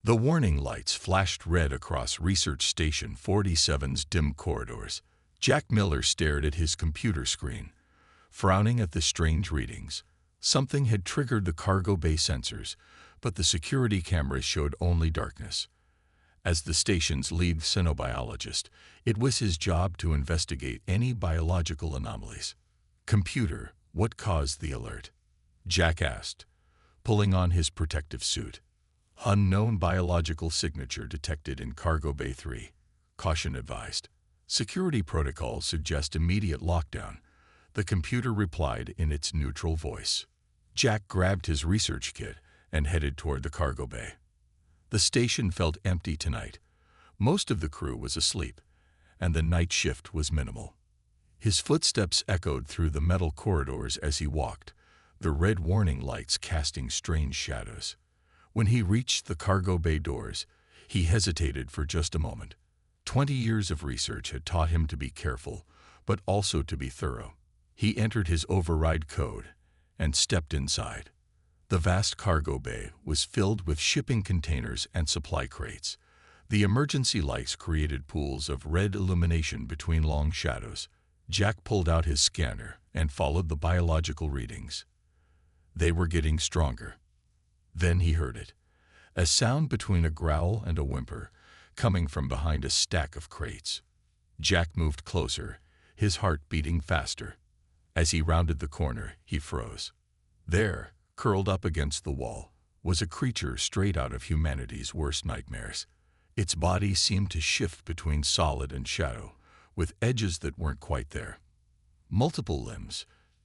The warning lights flashed red across Research Station 47's dim corridors. Jack Miller stared at his computer screen, frowning at the strange readings. Something had triggered the cargo bay sensors, but the security cameras showed only darkness. As the station's lead xenobiologist, it was his job to investigate any biological anomalies. "Computer, what caused the alert?" Jack asked, pulling on his protective suit. "Unknown biological signature detected in Cargo Bay 3. Caution advised. Security protocols suggest immediate lockdown," the computer replied in its neutral voice. Jack grabbed his research kit and headed toward the cargo bay. The station felt empty tonight. Most of the crew was asleep, and the night shift was minimal. His footsteps echoed through the metal corridors as he walked, the red warning lights casting strange shadows. When he reached the cargo bay doors, he hesitated for just a moment. 20 years of research had taught him to be careful, but also to be thorough. He entered his override code and stepped inside. The vast cargo bay was filled with shipping containers and supply crates. The emergency lights created pools of red illumination between long shadows. Jack pulled out his scanner and followed the biological readings. They were getting stronger. Then he heard it, a sound between a growl and a whimper, coming from behind a stack of crates. Jack moved closer, his heart beating faster. As he rounded the corner, he froze. There, curled up against the wall, was a creature straight out of humanity's worst nightmares. Its body seemed to shift between solid and shadow, with edges that weren't quite there. Multiple limbs,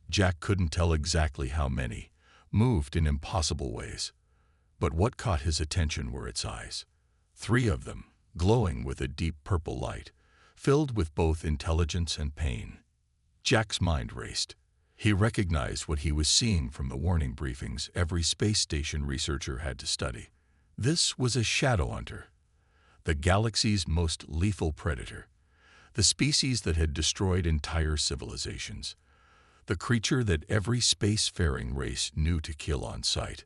Jack couldn't tell exactly how many, moved in impossible ways. But what caught his attention were its eyes. 3 of them, glowing with a deep purple light, filled with both intelligence and pain. Jack's mind raced. He recognized what he was seeing from the warning briefings every space station researcher had to study. This was a shadow hunter, the galaxy's most lethal predator, the species that had destroyed entire civilizations, the creature that every spacefaring race knew to kill on sight.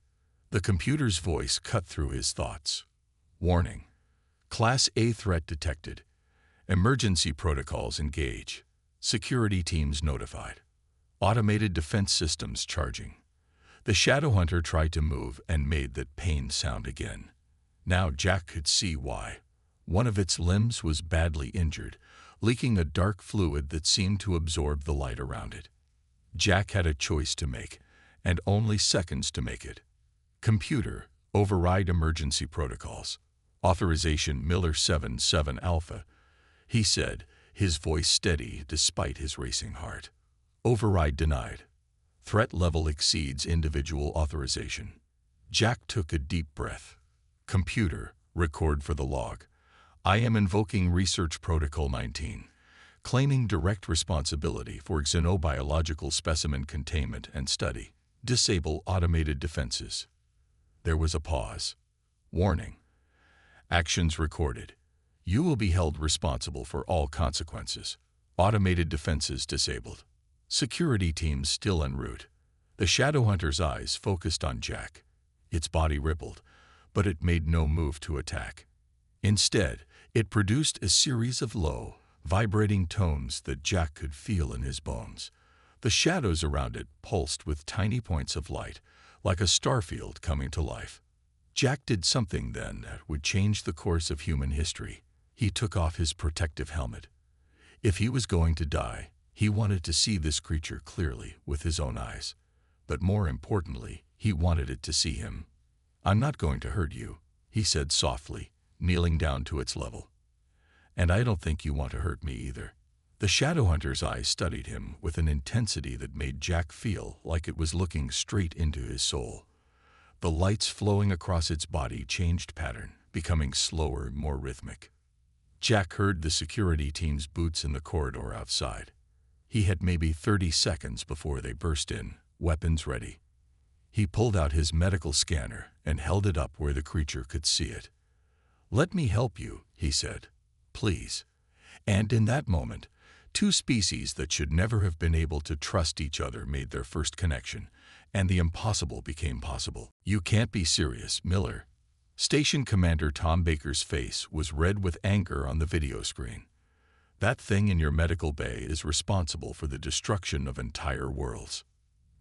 The computer's voice cut through his thoughts. "Warning. Class A threat detected. Emergency protocols engage. Security teams notified. Automated defense systems charging." The shadow hunter tried to move and made that pain sound again. Now Jack could see why. One of its limbs was badly injured, leaking a dark fluid that seemed to absorb the light around it. Jack had a choice to make, and only seconds to make it. "Computer, override emergency protocols. Authorization Miller 77 Alpha," he said, his voice steady despite his racing heart. "Override denied. Threat level exceeds individual authorization." Jack took a deep breath. "Computer, record for the log. I am invoking Research Protocol 19, claiming direct responsibility for xenobiological specimen containment and study. Disable automated defenses." There was a pause. "Warning. Actions recorded. You will be held responsible for all consequences. Automated defenses disabled. Security teams still en route." The shadow hunter's eyes focused on Jack. Its body rippled, but it made no move to attack. Instead, it produced a series of low, vibrating tones that Jack could feel in his bones. The shadows around it pulsed with tiny points of light, like a starfield coming to life. Jack did something then that would change the course of human history. He took off his protective helmet. If he was going to die, he wanted to see this creature clearly with his own eyes. But more importantly, he wanted it to see him. "I'm not going to hurt you," he said softly, kneeling down to its level. "And I don't think you want to hurt me either." The shadow hunter's eyes studied him with an intensity that made Jack feel like it was looking straight into his soul. The lights flowing across its body changed pattern, becoming slower, more rhythmic. Jack heard the security team's boots in the corridor outside. He had maybe 30 seconds before they burst in, weapons ready. He pulled out his medical scanner and held it up where the creature could see it. "Let me help you," he said. "Please." And in that moment, 2 species that should never have been able to trust each other made their first connection, and the impossible became possible. "You can't be serious, Miller." Station Commander Tom Baker's face was red with anger on the video screen. That thing in your medical bay is responsible for the destruction of entire worlds.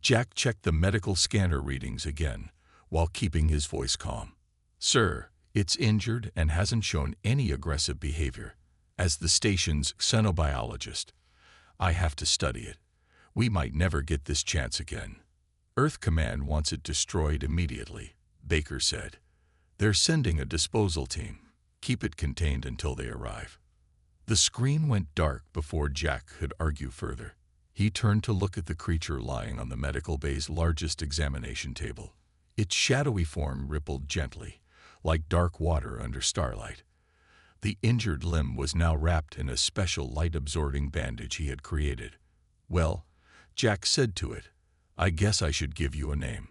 Jack checked the medical scanner readings again, while keeping his voice calm. Sir, it's injured and hasn't shown any aggressive behavior. As the station's xenobiologist, I have to study it. We might never get this chance again. Earth Command wants it destroyed immediately, Baker said. They're sending a disposal team. Keep it contained until they arrive. The screen went dark before Jack could argue further. He turned to look at the creature lying on the medical bay's largest examination table. Its shadowy form rippled gently, like dark water under starlight. The injured limb was now wrapped in a special light-absorbing bandage he had created. Well, Jack said to it, I guess I should give you a name.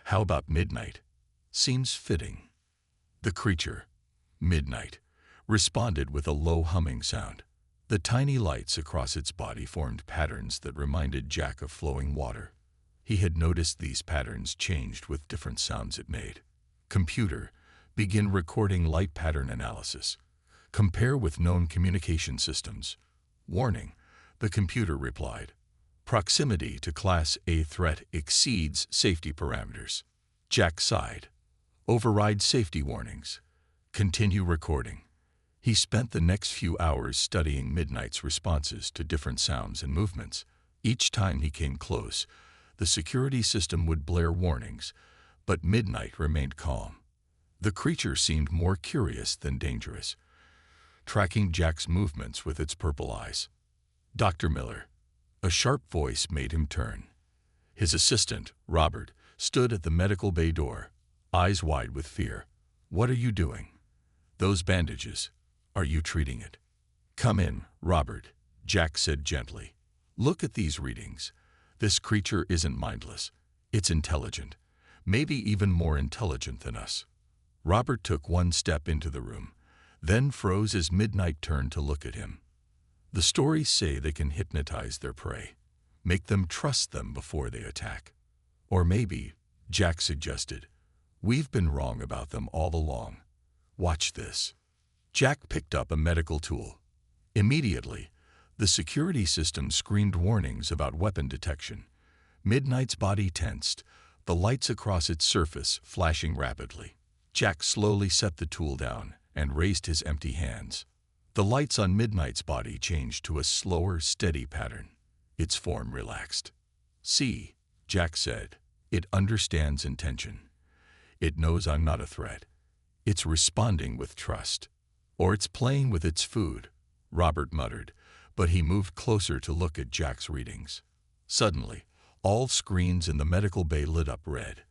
How about Midnight? Seems fitting. The creature, Midnight, responded with a low humming sound. The tiny lights across its body formed patterns that reminded Jack of flowing water. He had noticed these patterns changed with different sounds it made. Computer, begin recording light pattern analysis. Compare with known communication systems. Warning, the computer replied. Proximity to Class A threat exceeds safety parameters. Jack sighed. Override safety warnings. Continue recording. He spent the next few hours studying Midnight's responses to different sounds and movements. Each time he came close, the security system would blare warnings, but Midnight remained calm. The creature seemed more curious than dangerous, tracking Jack's movements with its purple eyes. Dr. Miller. A sharp voice made him turn. His assistant, Robert, stood at the medical bay door, eyes wide with fear. What are you doing? Those bandages. Are you treating it? Come in, Robert, Jack said gently. Look at these readings. This creature isn't mindless. It's intelligent, maybe even more intelligent than us. Robert took one step into the room, then froze as Midnight turned to look at him. The stories say they can hypnotize their prey, make them trust them before they attack. Or maybe, Jack suggested, we've been wrong about them all along. Watch this. Jack picked up a medical tool. Immediately, the security system screamed warnings about weapon detection. Midnight's body tensed, the lights across its surface flashing rapidly. Jack slowly set the tool down and raised his empty hands. The lights on Midnight's body changed to a slower, steady pattern. Its form relaxed. See, Jack said, it understands intention. It knows I'm not a threat. It's responding with trust. Or it's playing with its food, Robert muttered, but he moved closer to look at Jack's readings. Suddenly, all screens in the medical bay lit up red.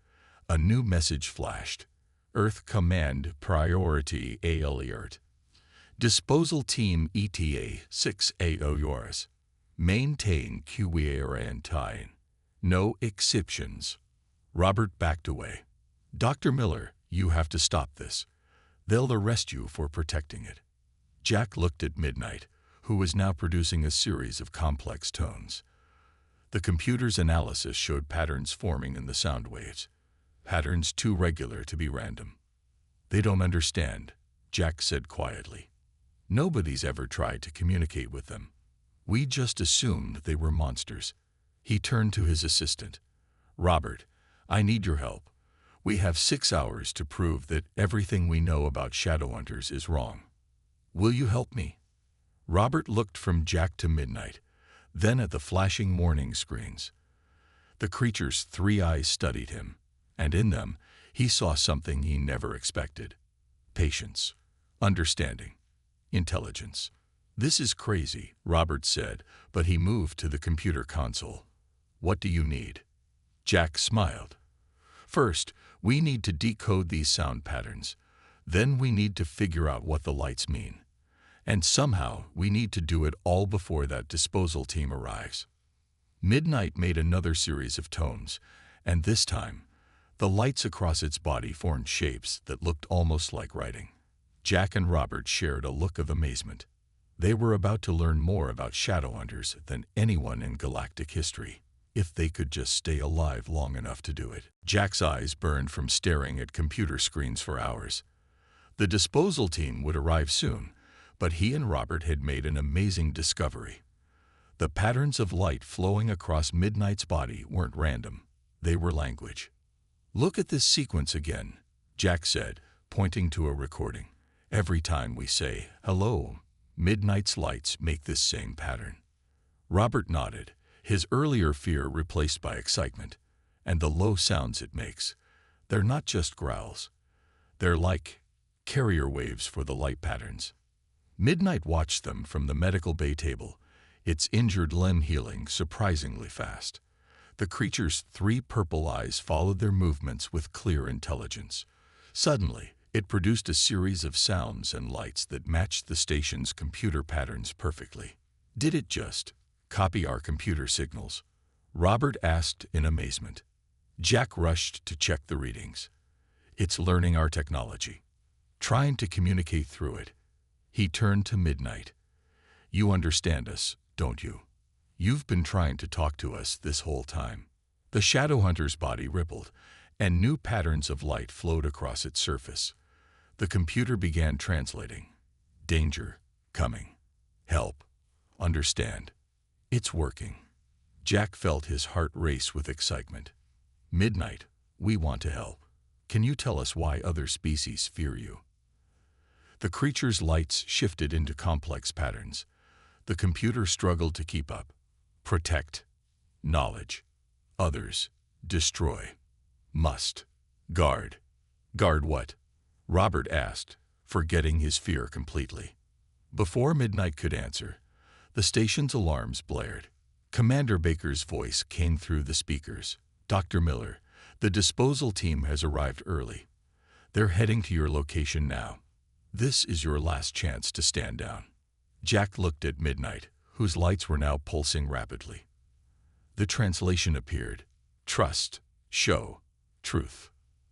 A new message flashed. Earth Command Priority Alert. Disposal Team ETA 6AO yours. Maintain quarantine. No exceptions. Robert backed away. Dr. Miller, you have to stop this. They'll arrest you for protecting it. Jack looked at Midnight, who was now producing a series of complex tones. The computer's analysis showed patterns forming in the sound waves, patterns too regular to be random. They don't understand, Jack said quietly. Nobody's ever tried to communicate with them. We just assumed they were monsters. He turned to his assistant. Robert, I need your help. We have 6 hours to prove that everything we know about Shadowhunters is wrong. Will you help me? Robert looked from Jack to Midnight, then at the flashing warning screens. The creature's 3 eyes studied him, and in them he saw something he never expected. Patience, understanding, intelligence. This is crazy, Robert said, but he moved to the computer console. What do you need? Jack smiled. First, we need to decode these sound patterns. Then we need to figure out what the lights mean. And somehow we need to do it all before that disposal team arrives. Midnight made another series of tones, and this time, the lights across its body formed shapes that looked almost like writing. Jack and Robert shared a look of amazement. They were about to learn more about Shadowhunters than anyone in galactic history. If they could just stay alive long enough to do it. Jack's eyes burned from staring at computer screens for hours. The disposal team would arrive soon, but he and Robert had made an amazing discovery. The patterns of light flowing across Midnight's body weren't random. They were language. "Look at this sequence again," Jack said, pointing to a recording. "Every time we say, 'hello,' Midnight's lights make this same pattern." Robert nodded, his earlier fear replaced by excitement. "And the low sounds it makes, they're not just growls. They're like carrier waves for the light patterns." Midnight watched them from the medical bay table, its injured limb healing surprisingly fast. The creature's 3 purple eyes followed their movements with clear intelligence. Suddenly, it produced a series of sounds and lights that matched the station's computer patterns perfectly. "Did it just copy our computer signals?" Robert asked in amazement. Jack rushed to check the readings. "It's learning our technology, trying to communicate through it." He turned to Midnight. "You understand us, don't you? You've been trying to talk to us this whole time." The Shadowhunter's body rippled, and new patterns of light flowed across its surface. The computer began translating. "Danger, coming. Help, understand. It's working." Jack felt his heart race with excitement. "Midnight, we want to help. Can you tell us why other species fear you?" The creature's lights shifted into complex patterns. The computer struggled to keep up. "Protect. Knowledge. Others. Destroy. Must. Guard." "Guard what?" Robert asked, forgetting his fear completely. Before Midnight could answer, the station's alarms blared. Commander Baker's voice came through the speakers. "Dr. Miller, the disposal team has arrived early. They're heading to your location now. This is your last chance to stand down." Jack looked at Midnight, whose lights were now pulsing rapidly. The translation appeared. "Trust. Show. Truth.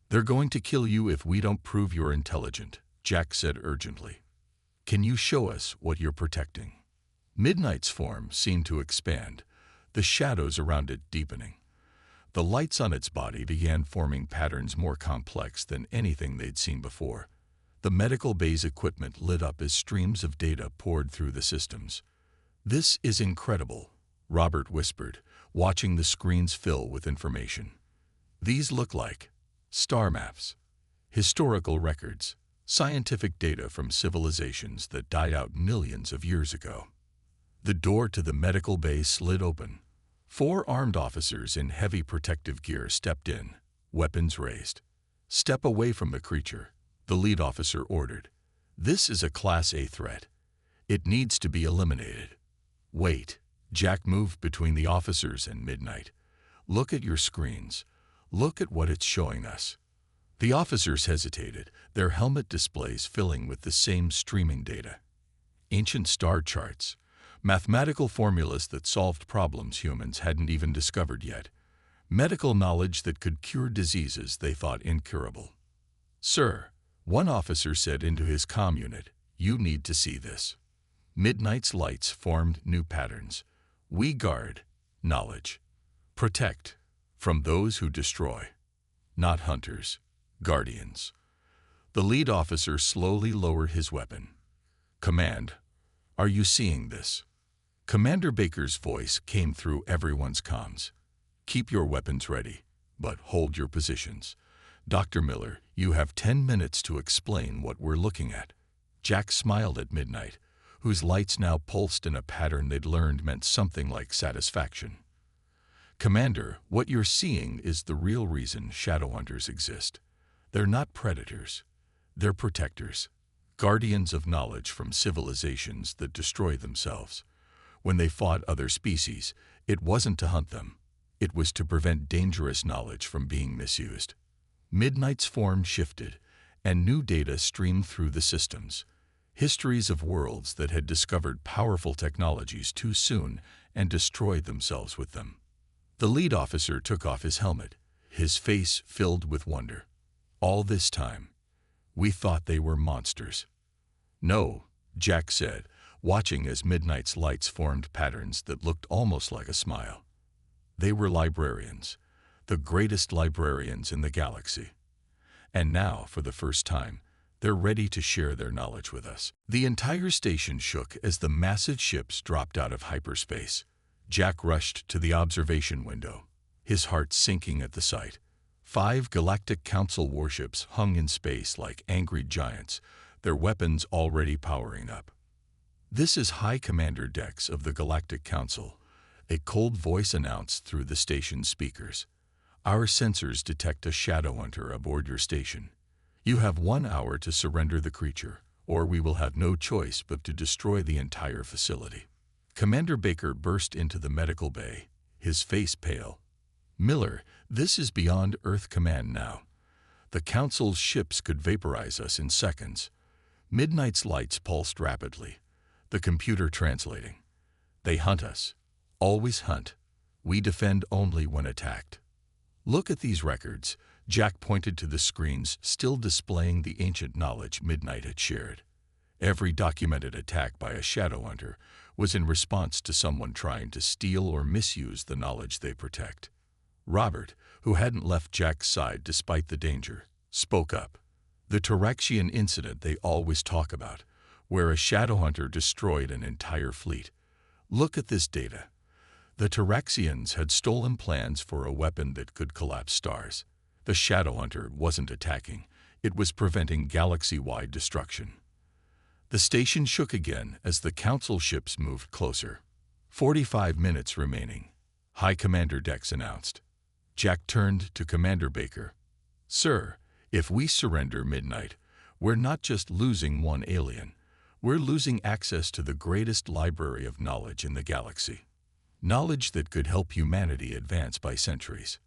They're going to kill you if we don't prove you're intelligent," Jack said urgently. "Can you show us what you're protecting?" Midnight's form seemed to expand, the shadows around it deepening. The lights on its body began forming patterns more complex than anything they'd seen before. The medical bay's equipment lit up as streams of data poured through the systems. "This is incredible," Robert whispered, watching the screens fill with information. "These look like star maps, historical records, scientific data from civilizations that died out millions of years ago." The door to the medical bay slid open. 4 armed officers in heavy protective gear stepped in, weapons raised. "Step away from the creature," the lead officer ordered. "This is a Class A threat. It needs to be eliminated." "Wait." Jack moved between the officers and Midnight. "Look at your screens. Look at what it's showing us." The officers hesitated, their helmet displays filling with the same streaming data. Ancient star charts, mathematical formulas that solved problems humans hadn't even discovered yet, medical knowledge that could cure diseases they thought incurable. "Sir," one officer said into his comm unit, "you need to see this." Midnight's lights formed new patterns. "We guard knowledge. Protect from those who destroy. Not hunters, guardians." The lead officer slowly lowered his weapon. "Command, are you seeing this?" Commander Baker's voice came through everyone's comms. "Keep your weapons ready, but hold your positions. Dr. Miller, you have 10 minutes to explain what we're looking at." Jack smiled at Midnight, whose lights now pulsed in a pattern they'd learned meant something like satisfaction. "Commander, what you're seeing is the real reason Shadowhunters exist. They're not predators. They're protectors, guardians of knowledge from civilizations that destroy themselves. When they fought other species, it wasn't to hunt them. It was to prevent dangerous knowledge from being misused." Midnight's form shifted, and new data streamed through the systems. Histories of worlds that had discovered powerful technologies too soon and destroyed themselves with them. The lead officer took off his helmet, his face filled with wonder. "All this time, we thought they were monsters." "No," Jack said, watching as Midnight's lights formed patterns that looked almost like a smile. They were librarians, the greatest librarians in the galaxy. And now, for the first time, they're ready to share their knowledge with us. The entire station shook as the massive ships dropped out of hyperspace. Jack rushed to the observation window, his heart sinking at the sight. 5 Galactic Council warships hung in space like angry giants, their weapons already powering up. "This is High Commander Dex of the Galactic Council," a cold voice announced through the station's speakers. "Our sensors detect a Shadowhunter aboard your station. You have 1 hour to surrender the creature, or we will have no choice but to destroy the entire facility." Commander Baker burst into the medical bay, his face pale. "Miller, this is beyond Earth command now. The Council's ships could vaporize us in seconds." Midnight's lights pulsed rapidly, the computer translating. "They hunt us. Always hunt. We defend only when attacked." "Look at these records." Jack pointed to the screens still displaying the ancient knowledge Midnight had shared. Every documented attack by a Shadowhunter was in response to someone trying to steal or misuse the knowledge they protect. Robert, who hadn't left Jack's side despite the danger, spoke up. "The Taraxian incident they always talk about, where a Shadowhunter destroyed an entire fleet. Look at this data. The Taraxians had stolen plans for a weapon that could collapse stars. The Shadowhunter wasn't attacking, it was preventing galaxy-wide destruction." The station shook again as the Council ships moved closer. 45 minutes remaining, High Commander Dex announced. Jack turned to Commander Baker. "Sir, if we surrender Midnight, we're not just losing one alien, we're losing access to the greatest library of knowledge in the galaxy. Knowledge that could help humanity advance by centuries."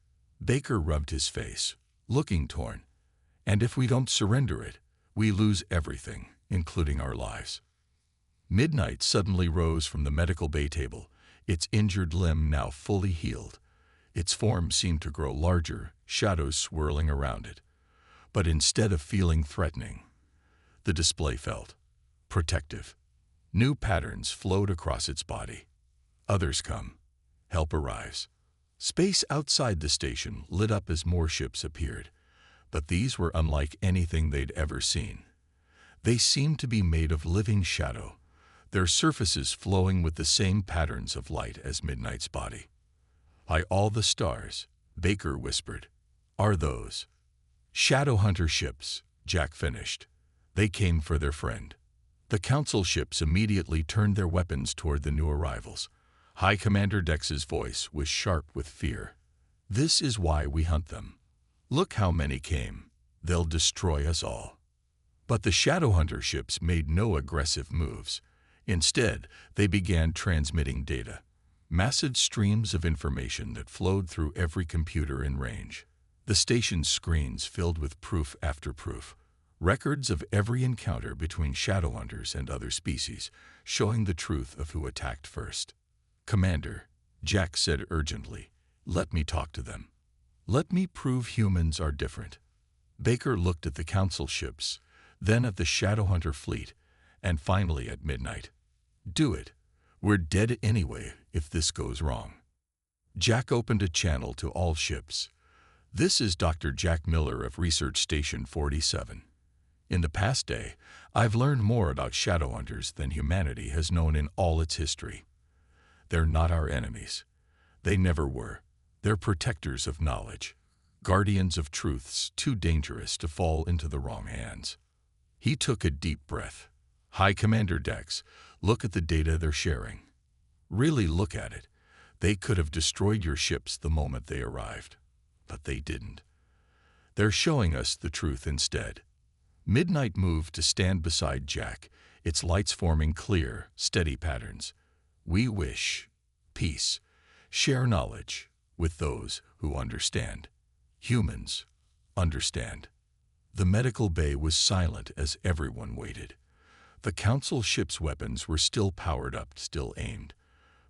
Baker rubbed his face, looking torn. "And if we don't surrender it, we lose everything, including our lives." Midnight suddenly rose from the medical bay table, its injured limb now fully healed. Its form seemed to grow larger, shadows swirling around it. But instead of feeling threatening, the display felt protective. New patterns flowed across its body. Others come. Help arrives. Space outside the station lit up as more ships appeared, but these were unlike anything they'd ever seen. They seemed to be made of living shadow, their surfaces flowing with the same patterns of light as Midnight's body. "By all the stars," Baker whispered, "are those Shadowhunter ships," Jack finished. "They came for their friend." The Council ships immediately turned their weapons toward the new arrivals. High Commander Dex's voice was sharp with fear. "This is why we hunt them. Look how many came. They'll destroy us all." But the Shadowhunter ships made no aggressive moves. Instead, they began transmitting data. Massive streams of information that flowed through every computer in range. The station's screens filled with proof after proof. Records of every encounter between Shadowhunters and other species, showing the truth of who attacked first. "Commander," Jack said urgently, "let me talk to them. Let me prove humans are different." Baker looked at the Council ships, then at the Shadowhunter fleet, and finally at Midnight. "Do it. We're dead anyway if this goes wrong." Jack opened a channel to all ships. "This is Dr. Jack Miller of Research Station 47. In the past day, I've learned more about Shadowhunters than humanity has known in all its history. They're not our enemies. They never were. They're protectors of knowledge, guardians of truths too dangerous to fall into the wrong hands." He took a deep breath. "High Commander Dex, look at the data they're sharing. Really look at it. They could have destroyed your ships the moment they arrived, but they didn't. They're showing us the truth instead." Midnight moved to stand beside Jack, its lights forming clear, steady patterns. "We wish peace. Share knowledge with those who understand. Humans understand." The medical bay was silent as everyone waited. The Council ship's weapons were still powered up, still aimed.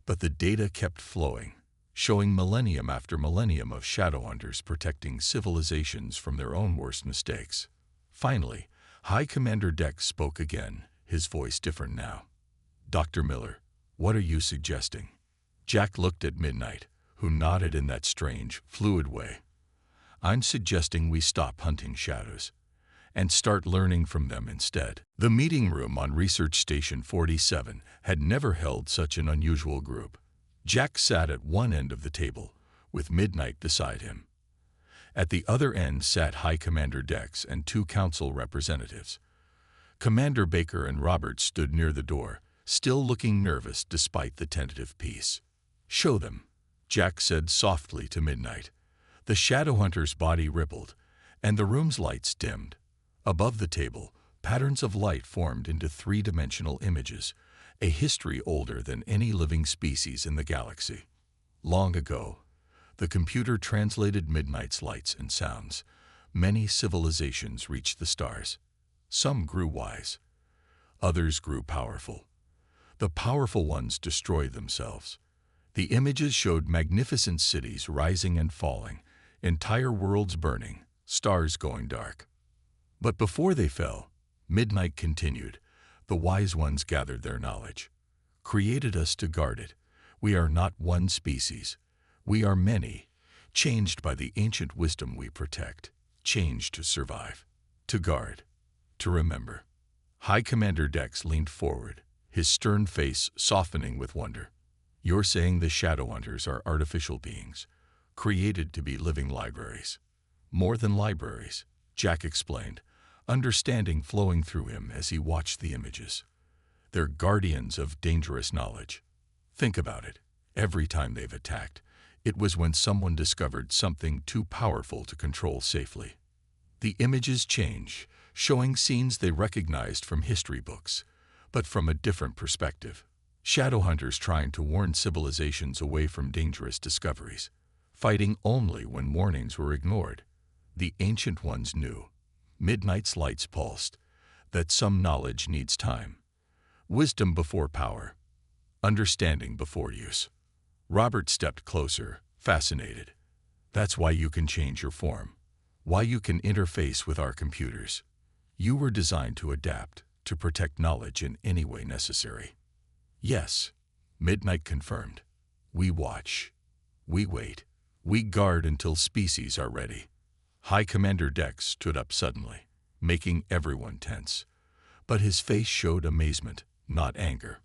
But the data kept flowing, showing millennium after millennium of Shadowhunters protecting civilizations from their own worst mistakes. Finally, High Commander Dex spoke again, his voice different now. "Dr. Miller, what are you suggesting?" Jack looked at Midnight, who nodded in that strange, fluid way. "I'm suggesting we stop hunting shadows and start learning from them instead." The meeting room on Research Station 47 had never held such an unusual group. Jack sat at one end of the table, with Midnight beside him. At the other end sat High Commander Dex and two council representatives. Commander Baker and Robert stood near the door, still looking nervous despite the tentative peace. "Show them," Jack said softly to Midnight. The Shadowhunter's body rippled, and the room's lights dimmed. Above the table, patterns of light formed into three-dimensional images, a history older than any living species in the galaxy. Long ago, the computer translated Midnight's lights and sounds. Many civilizations reached the stars. Some grew wise. Others grew powerful. The powerful ones destroyed themselves. The images showed magnificent cities rising and falling, entire worlds burning, stars going dark. But before they fell, Midnight continued. The wise ones gathered their knowledge, created us to guard it. We are not one species. We are many, changed by the ancient wisdom we protect, changed to survive, to guard, to remember. High Commander Dex leaned forward, his stern face softening with wonder. "You're saying the Shadowhunters are artificial beings, created to be living libraries." "More than libraries," Jack explained, understanding flowing through him as he watched the images. "They're guardians of dangerous knowledge. Think about it. Every time they've attacked, it was when someone discovered something too powerful to control safely." The images change, showing scenes they recognized from history books, but from a different perspective. Shadowhunters trying to warn civilizations away from dangerous discoveries, fighting only when warnings were ignored. The ancient ones knew. Midnight's lights pulsed, that some knowledge needs time. Wisdom before power, understanding before use. Robert stepped closer, fascinated. "That's why you can change your form, why you can interface with our computers. You were designed to adapt, to protect knowledge in any way necessary." "Yes," Midnight confirmed. "We watch. We wait. We guard until species are ready." High Commander Dex stood up suddenly, making everyone tense. But his face showed amazement, not anger.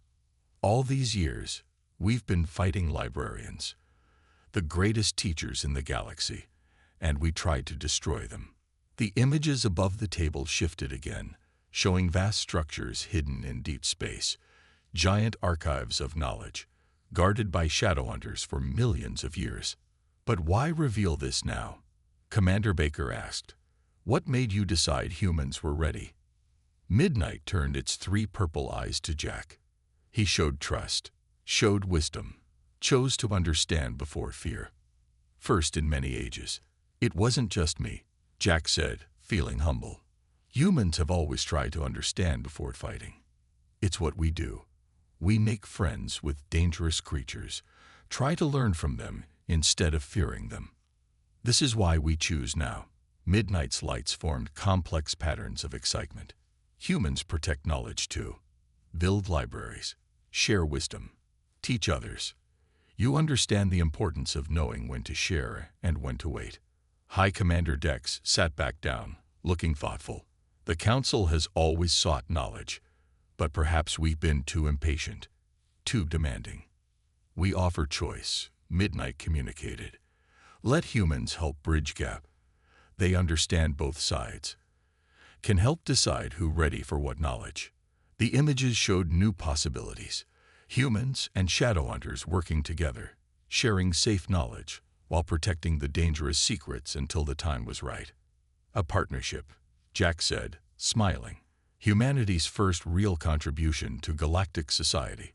"All these years, we've been fighting librarians, the greatest teachers in the galaxy, and we tried to destroy them." The images above the table shifted again, showing vast structures hidden in deep space, giant archives of knowledge, guarded by Shadowhunters for millions of years. "But why reveal this now?" Commander Baker asked. "What made you decide humans were ready?" Midnight turned its three purple eyes to Jack. He showed trust, showed wisdom, chose to understand before fear. "First in many ages. It wasn't just me," Jack said, feeling humble. "Humans have always tried to understand before fighting. It's what we do. We make friends with dangerous creatures, try to learn from them instead of fearing them. This is why we choose now." Midnight's lights formed complex patterns of excitement. "Humans protect knowledge too. Build libraries, share wisdom, teach others. You understand the importance of knowing when to share and when to wait." High Commander Dex sat back down, looking thoughtful. "The Council has always sought knowledge, but perhaps we've been too impatient, too demanding. We offer choice," Midnight communicated. "Let humans help bridge gap. They understand both sides, can help decide who's ready for what knowledge." The images showed new possibilities. Humans and Shadowhunters working together, sharing safe knowledge, while protecting the dangerous secrets until the time was right. "A partnership," Jack said, smiling. "Humanity's first real contribution to galactic society,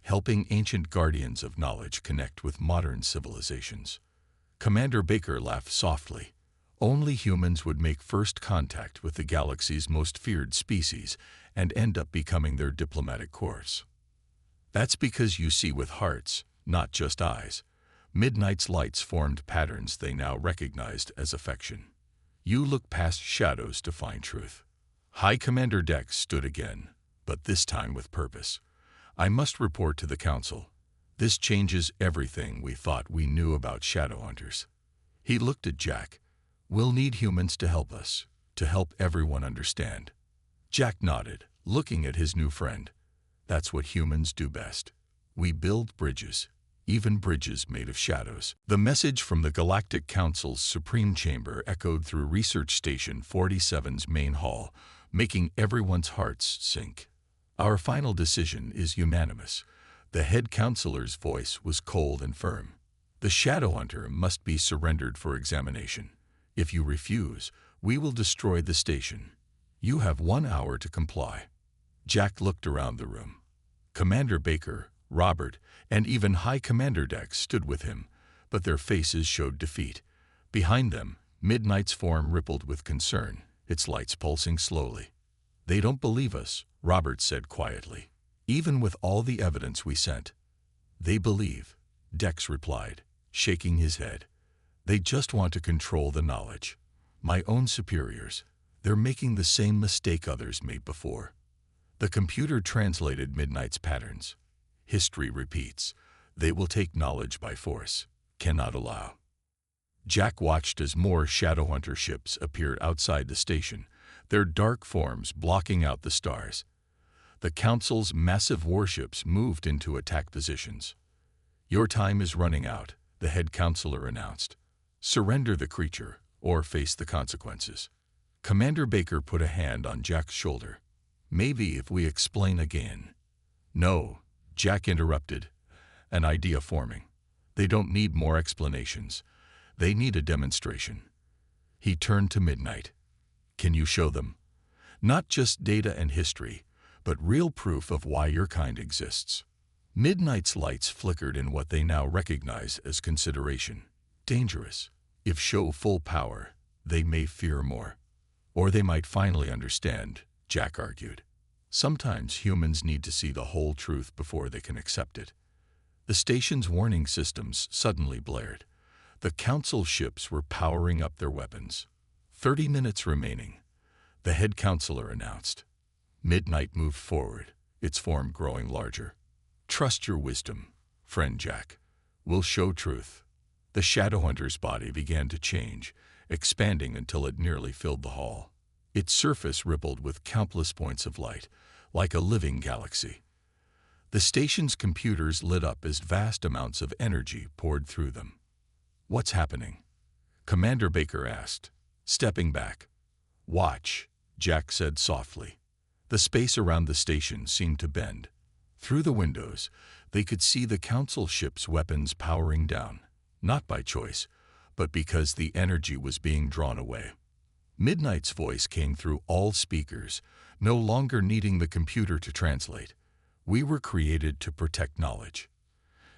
helping ancient guardians of knowledge connect with modern civilizations." Commander Baker laughed softly. "Only humans would make first contact with the galaxy's most feared species and end up becoming their diplomatic corps. That's because you see with hearts, not just eyes." Midnight's lights formed patterns they now recognized as affection. "You look past shadows to find truth." High Commander Dex stood again, but this time with purpose. "I must report to the Council. This changes everything we thought we knew about Shadowhunters. He looked at Jack. We'll need humans to help us, to help everyone understand. Jack nodded, looking at his new friend. That's what humans do best. We build bridges, even bridges made of shadows. The message from the Galactic Council's Supreme Chamber echoed through Research Station 47's main hall, making everyone's hearts sink. Our final decision is unanimous. The head counselor's voice was cold and firm. The Shadowhunter must be surrendered for examination. If you refuse, we will destroy the station. You have 1 hour to comply. Jack looked around the room. Commander Baker, Robert, and even High Commander Dex stood with him, but their faces showed defeat. Behind them, Midnight's form rippled with concern, its lights pulsing slowly. They don't believe us, Robert said quietly, even with all the evidence we sent. They believe, Dex replied, shaking his head. They just want to control the knowledge. My own superiors. They're making the same mistake others made before. The computer translated Midnight's patterns. History repeats. They will take knowledge by force. Cannot allow. Jack watched as more Shadowhunter ships appeared outside the station, their dark forms blocking out the stars. The Council's massive warships moved into attack positions. Your time is running out, the head counselor announced. Surrender the creature, or face the consequences. Commander Baker put a hand on Jack's shoulder. Maybe if we explain again. No, Jack interrupted, an idea forming. They don't need more explanations. They need a demonstration. He turned to Midnight. Can you show them? Not just data and history, but real proof of why your kind exists. Midnight's lights flickered in what they now recognize as consideration. Dangerous. If show full power, they may fear more. Or they might finally understand, Jack argued. Sometimes humans need to see the whole truth before they can accept it. The station's warning systems suddenly blared. The Council ships were powering up their weapons. 30 minutes remaining, the head counselor announced. Midnight moved forward, its form growing larger. Trust your wisdom, friend Jack. We'll show truth. The Shadowhunter's body began to change, expanding until it nearly filled the hall. Its surface rippled with countless points of light, like a living galaxy. The station's computers lit up as vast amounts of energy poured through them. What's happening? Commander Baker asked, stepping back. Watch, Jack said softly. The space around the station seemed to bend. Through the windows, they could see the Council ship's weapons powering down, not by choice, but because the energy was being drawn away. Midnight's voice came through all speakers, no longer needing the computer to translate. We were created to protect knowledge,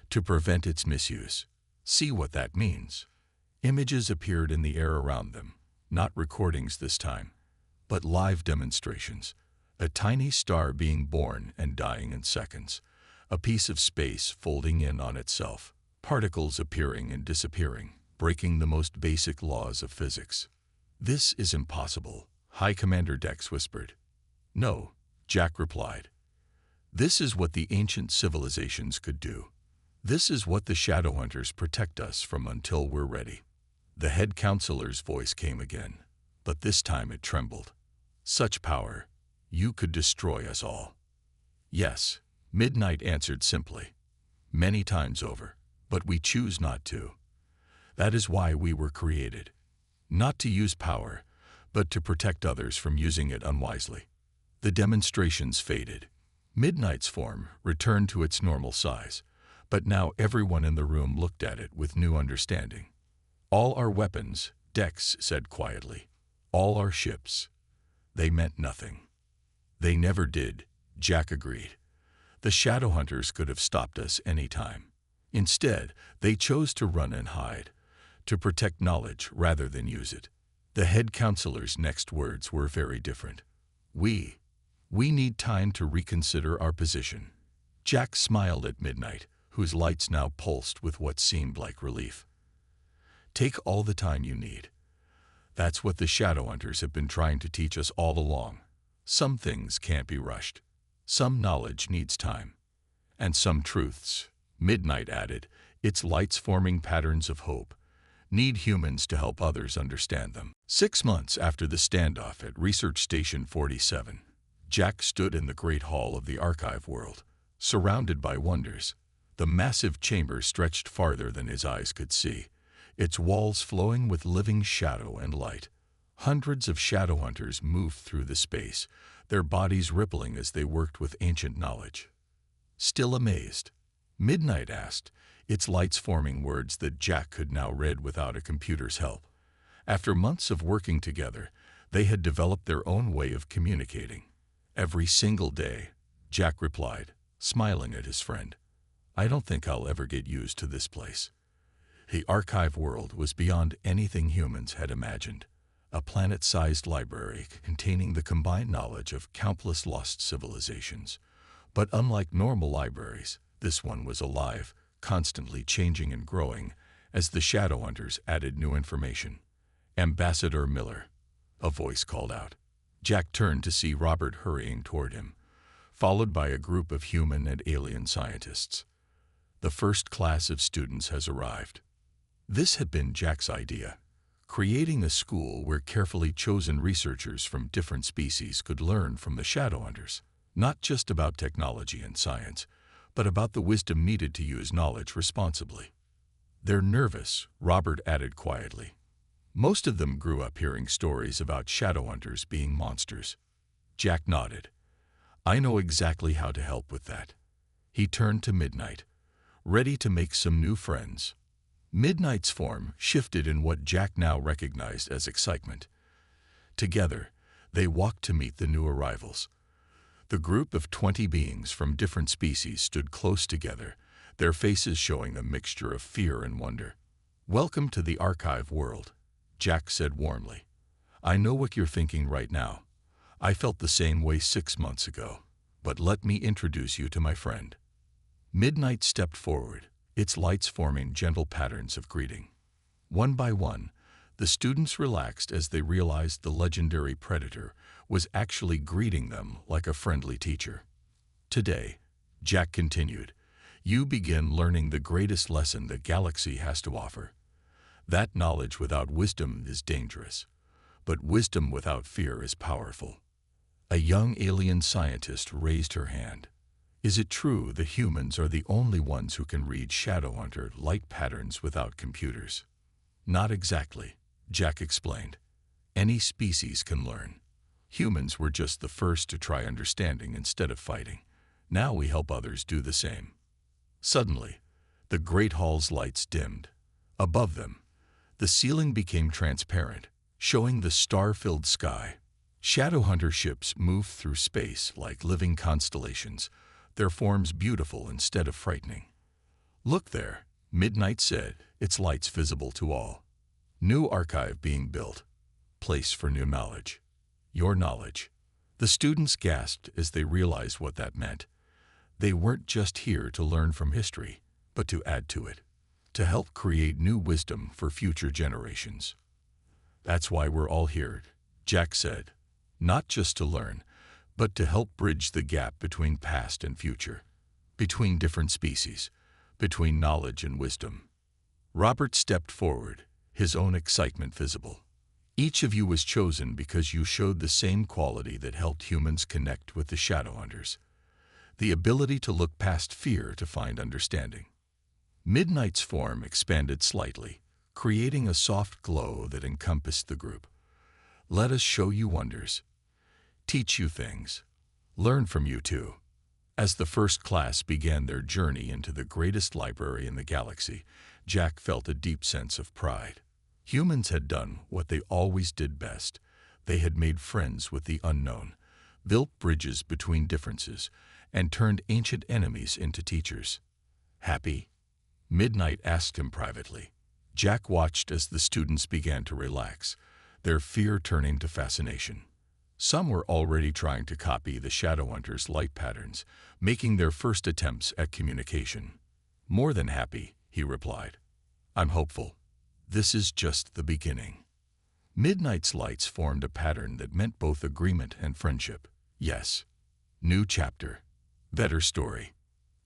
to prevent its misuse. See what that means. Images appeared in the air around them, not recordings this time, but live demonstrations. A tiny star being born and dying in seconds, a piece of space folding in on itself, particles appearing and disappearing, breaking the most basic laws of physics. This is impossible, High Commander Dex whispered. No, Jack replied. This is what the ancient civilizations could do. This is what the Shadowhunters protect us from until we're ready. The head counselor's voice came again, but this time it trembled. Such power, you could destroy us all. Yes, Midnight answered simply. Many times over, but we choose not to. That is why we were created. Not to use power, but to protect others from using it unwisely. The demonstrations faded. Midnight's form returned to its normal size, but now everyone in the room looked at it with new understanding. All our weapons, Dex said quietly. All our ships. They meant nothing. They never did, Jack agreed. The Shadowhunters could have stopped us any time. Instead, they chose to run and hide, to protect knowledge rather than use it. The head counselor's next words were very different. We need time to reconsider our position. Jack smiled at Midnight, whose lights now pulsed with what seemed like relief. Take all the time you need. That's what the Shadowhunters have been trying to teach us all along. Some things can't be rushed. Some knowledge needs time. And some truths Midnight added, its lights forming patterns of hope. Need humans to help others understand them. 6 months after the standoff at Research Station 47, Jack stood in the Great Hall of the Archive World, surrounded by wonders. The massive chamber stretched farther than his eyes could see, its walls flowing with living shadow and light. Hundreds of shadow hunters moved through the space, their bodies rippling as they worked with ancient knowledge. Still amazed, Midnight asked, its lights forming words that Jack could now read without a computer's help. After months of working together, they had developed their own way of communicating. Every single day, Jack replied, smiling at his friend. I don't think I'll ever get used to this place. The archive world was beyond anything humans had imagined. A planet-sized library containing the combined knowledge of countless lost civilizations. But unlike normal libraries, this one was alive, constantly changing and growing as the shadow hunters added new information. Ambassador Miller, a voice called out. Jack turned to see Robert hurrying toward him, followed by a group of human and alien scientists. The first class of students has arrived. This had been Jack's idea, creating a school where carefully chosen researchers from different species could learn from the shadow hunters, not just about technology and science, but about the wisdom needed to use knowledge responsibly. They're nervous, Robert added quietly. Most of them grew up hearing stories about shadow hunters being monsters. Jack nodded. I know exactly how to help with that. He turned to Midnight, ready to make some new friends. Midnight's form shifted in what Jack now recognized as excitement. Together, they walked to meet the new arrivals. The group of 20 beings from different species stood close together, their faces showing a mixture of fear and wonder. Welcome to the archive world, Jack said warmly. I know what you're thinking right now. I felt the same way 6 months ago, but let me introduce you to my friend. Midnight stepped forward, its lights forming gentle patterns of greeting. One by one, the students relaxed as they realized the legendary predator was actually greeting them like a friendly teacher. Today, Jack continued, you begin learning the greatest lesson the galaxy has to offer. That knowledge without wisdom is dangerous, but wisdom without fear is powerful. A young alien scientist raised her hand. Is it true that humans are the only ones who can read Shadowhunter light patterns without computers? Not exactly, Jack explained. Any species can learn. Humans were just the first to try understanding instead of fighting. Now we help others do the same. Suddenly, the Great Hall's lights dimmed. Above them, the ceiling became transparent, showing the star-filled sky. Shadowhunter ships moved through space like living constellations, their forms beautiful instead of frightening. Look there, Midnight said, its lights visible to all. New archive being built. Place for new knowledge. Your knowledge. The students gasped as they realized what that meant. They weren't just here to learn from history, but to add to it, to help create new wisdom for future generations. That's why we're all here, Jack said. Not just to learn, but to help bridge the gap between past and future, between different species, between knowledge and wisdom. Robert stepped forward, his own excitement visible. Each of you was chosen because you showed the same quality that helped humans connect with the Shadowhunters, the ability to look past fear to find understanding. Midnight's form expanded slightly, creating a soft glow that encompassed the group. Let us show you wonders, teach you things, learn from you too. As the first class began their journey into the greatest library in the galaxy, Jack felt a deep sense of pride. Humans had done what they always did best. They had made friends with the unknown, built bridges between differences, and turned ancient enemies into teachers. Happy? Midnight asked him privately. Jack watched as the students began to relax, their fear turning to fascination. Some were already trying to copy the Shadowhunters' light patterns, making their first attempts at communication. More than happy, he replied. I'm hopeful. This is just the beginning. Midnight's lights formed a pattern that meant both agreement and friendship. Yes. New chapter. Better story.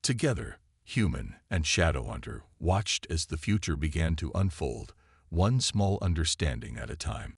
Together, human, and Shadowhunter watched as the future began to unfold, one small understanding at a time.